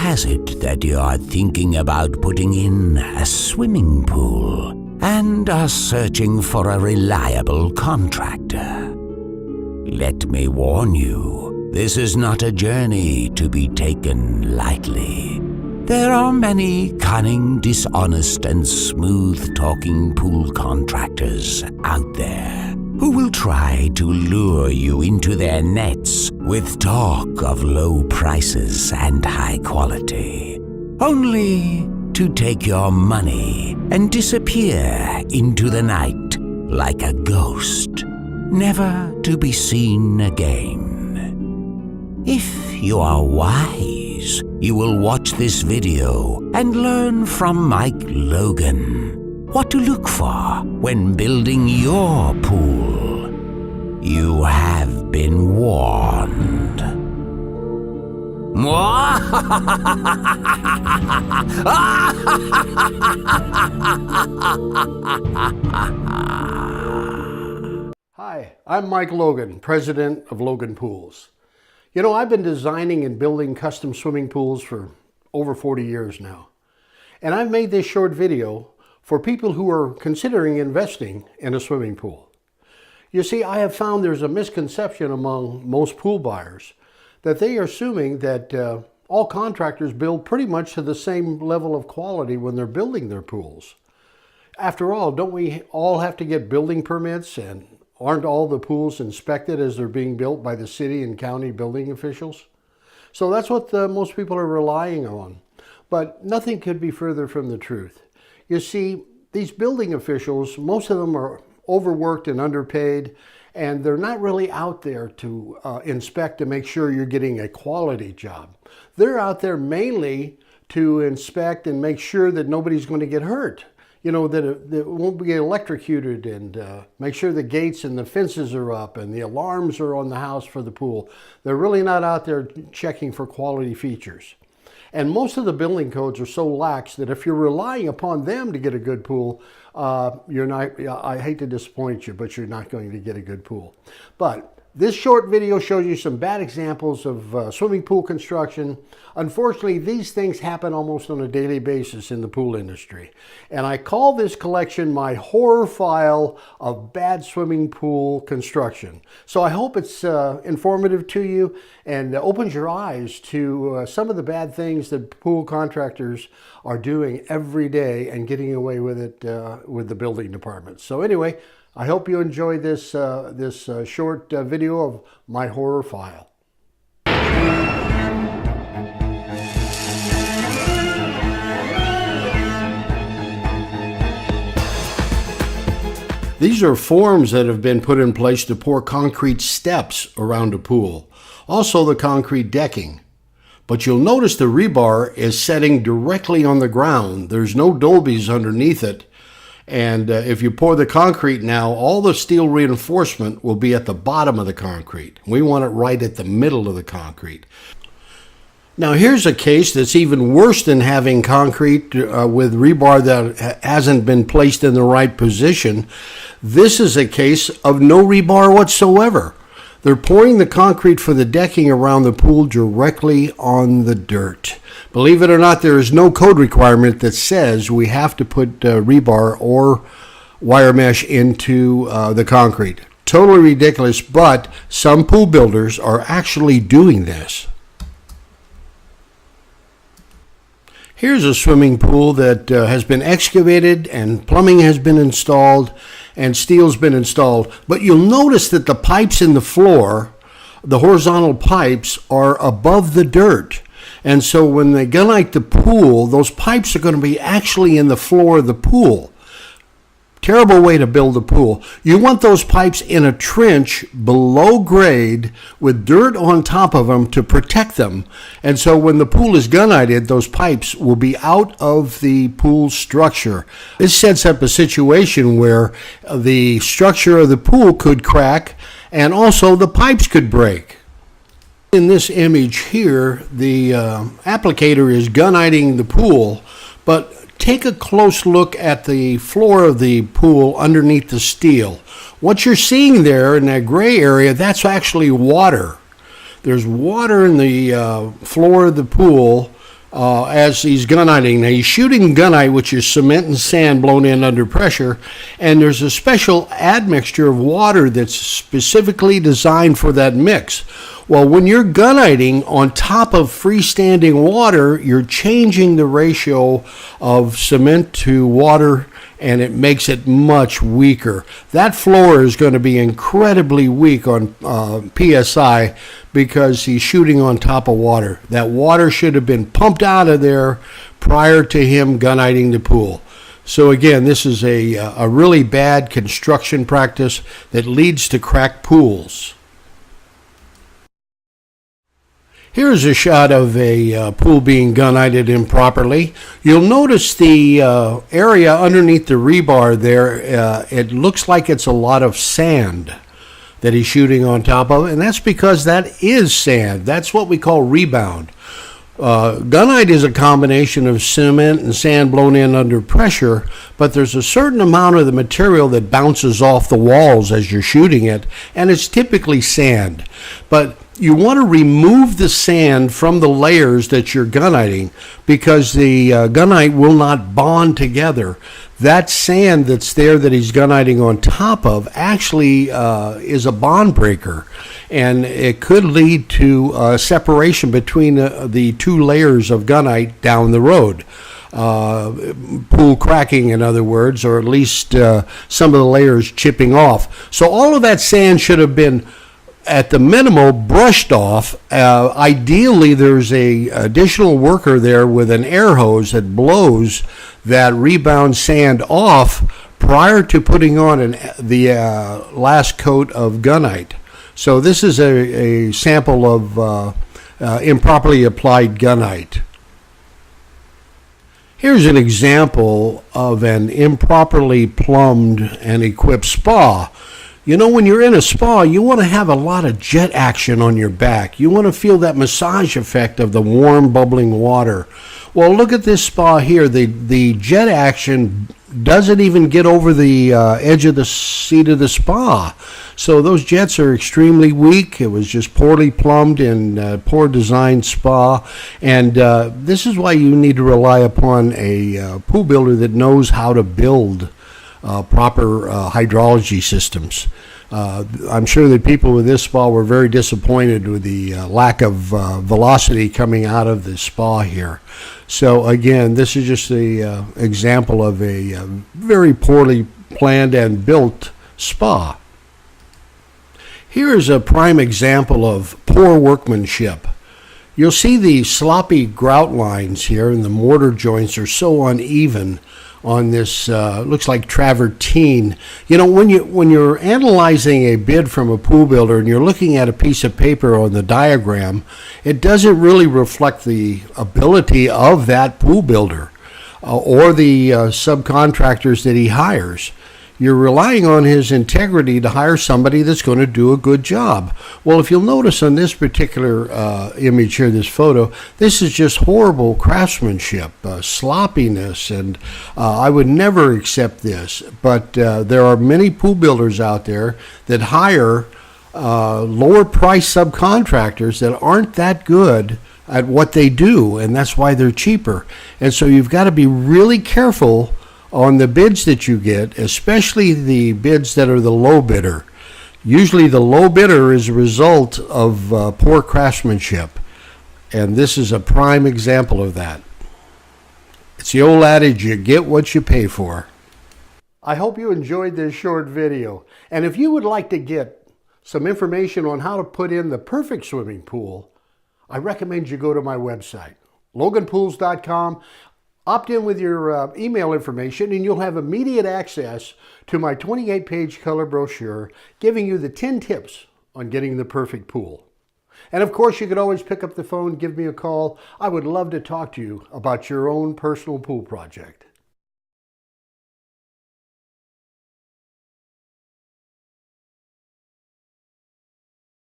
has it that you are thinking about putting in a swimming pool and are searching for a reliable contractor? Let me warn you, this is not a journey to be taken lightly. There are many cunning, dishonest, and smooth-talking pool contractors out there who will try to lure you into their nets with talk of low prices and high quality, only to take your money and disappear into the night like a ghost, never to be seen again. If you are wise, you will watch this video and learn from Mike Logan what to look for when building your pool. You have been warned. Hi, I'm Mike Logan, president of Logan Pools. You know, I've been designing and building custom swimming pools for over 40 years now. And I've made this short video for people who are considering investing in a swimming pool. You see, I have found there's a misconception among most pool buyers that they are assuming that all contractors build pretty much to the same level of quality when they're building their pools. After all, don't we all have to get building permits, and aren't all the pools inspected as they're being built by the city and county building officials? So that's what most people are relying on. But nothing could be further from the truth. You see, these building officials, most of them are overworked and underpaid, and they're not really out there to inspect to make sure you're getting a quality job. They're out there mainly to inspect and make sure that nobody's going to get hurt. You know, that it won't be electrocuted, and make sure the gates and the fences are up and the alarms are on the house for the pool. They're really not out there checking for quality features. And most of the building codes are so lax that if you're relying upon them to get a good pool, you're not, I hate to disappoint you, but you're not going to get a good pool. But this short video shows you some bad examples of swimming pool construction. Unfortunately, these things happen almost on a daily basis in the pool industry. And I call this collection my horror file of bad swimming pool construction. So I hope it's informative to you and opens your eyes to some of the bad things that pool contractors are doing every day and getting away with it with the building department. So anyway, I hope you enjoyed this short video of my horror file. These are forms that have been put in place to pour concrete steps around a pool. Also the concrete decking. But you'll notice the rebar is setting directly on the ground. There's no dolbies underneath it. And if you pour the concrete now, all the steel reinforcement will be at the bottom of the concrete. We want it right at the middle of the concrete. Now here's a case that's even worse than having concrete with rebar that hasn't been placed in the right position. This is a case of no rebar whatsoever. They're pouring the concrete for the decking around the pool directly on the dirt. Believe it or not, there is no code requirement that says we have to put rebar or wire mesh into the concrete. Totally ridiculous, but some pool builders are actually doing this. Here's a swimming pool that has been excavated and plumbing has been installed and steel's been installed. But you'll notice that the pipes in the floor, the horizontal pipes, are above the dirt. And so when they gunite the pool, those pipes are going to be actually in the floor of the pool. Terrible way to build a pool. You want those pipes in a trench below grade with dirt on top of them to protect them. And so when the pool is gunnited, those pipes will be out of the pool structure. This sets up a situation where the structure of the pool could crack and also the pipes could break. In this image here, the applicator is gunniting the pool, but take a close look at the floor of the pool underneath the steel. What you're seeing there in that gray area, that's actually water. There's water in the floor of the pool as he's gunniting. Now he's shooting gunite, which is cement and sand blown in under pressure, and there's a special admixture of water that's specifically designed for that mix. Well, when you're gunniting on top of freestanding water, you're changing the ratio of cement to water, and it makes it much weaker. That floor is going to be incredibly weak on PSI because he's shooting on top of water. That water should have been pumped out of there prior to him gunniting the pool. So again, this is a really bad construction practice that leads to cracked pools. Here's a shot of a pool being gunnited improperly. You'll notice the area underneath the rebar there, it looks like it's a lot of sand that he's shooting on top of, and that's because that is sand. That's what we call rebound. Gunite is a combination of cement and sand blown in under pressure, but there's a certain amount of the material that bounces off the walls as you're shooting it, and it's typically sand. But you want to remove the sand from the layers that you're gunniting because the gunite will not bond together. That sand that's there that he's gunniting on top of actually is a bond breaker, and it could lead to separation between the two layers of gunite down the road. Pool cracking, in other words, or at least some of the layers chipping off. So all of that sand should have been, at the minimal, brushed off. Ideally, there's a additional worker there with an air hose that blows that rebound sand off prior to putting on the last coat of gunite. So this is a sample of improperly applied gunite. Here's an example of an improperly plumbed and equipped spa. You know, when you're in a spa, you want to have a lot of jet action on your back. You want to feel that massage effect of the warm, bubbling water. Well, look at this spa here. The jet action doesn't even get over the edge of the seat of the spa. So those jets are extremely weak. It was just poorly plumbed and poor designed spa. And this is why you need to rely upon a pool builder that knows how to build proper hydrology systems. I'm sure that people with this spa were very disappointed with the lack of velocity coming out of the spa here. So again, this is just an example of a very poorly planned and built spa. Here is a prime example of poor workmanship. You'll see the sloppy grout lines here, and the mortar joints are so uneven on this looks like travertine. You know, when you're analyzing a bid from a pool builder and you're looking at a piece of paper on the diagram, it doesn't really reflect the ability of that pool builder or the subcontractors that he hires. You're relying on his integrity to hire somebody that's going to do a good job. Well, if you'll notice on this particular image here, this photo, this is just horrible craftsmanship, sloppiness, and I would never accept this. But there are many pool builders out there that hire lower price subcontractors that aren't that good at what they do, and that's why they're cheaper. And so you've got to be really careful on the bids that you get, especially the bids that are the low bidder. Usually the low bidder is a result of poor craftsmanship, and this is a prime example of that. It's the old adage, you get what you pay for. I hope you enjoyed this short video, and if you would like to get some information on how to put in the perfect swimming pool, I recommend you go to my website, loganpools.com. Opt in with your email information and you'll have immediate access to my 28-page color brochure giving you the 10 tips on getting the perfect pool. And of course, you could always pick up the phone, give me a call. I would love to talk to you about your own personal pool project.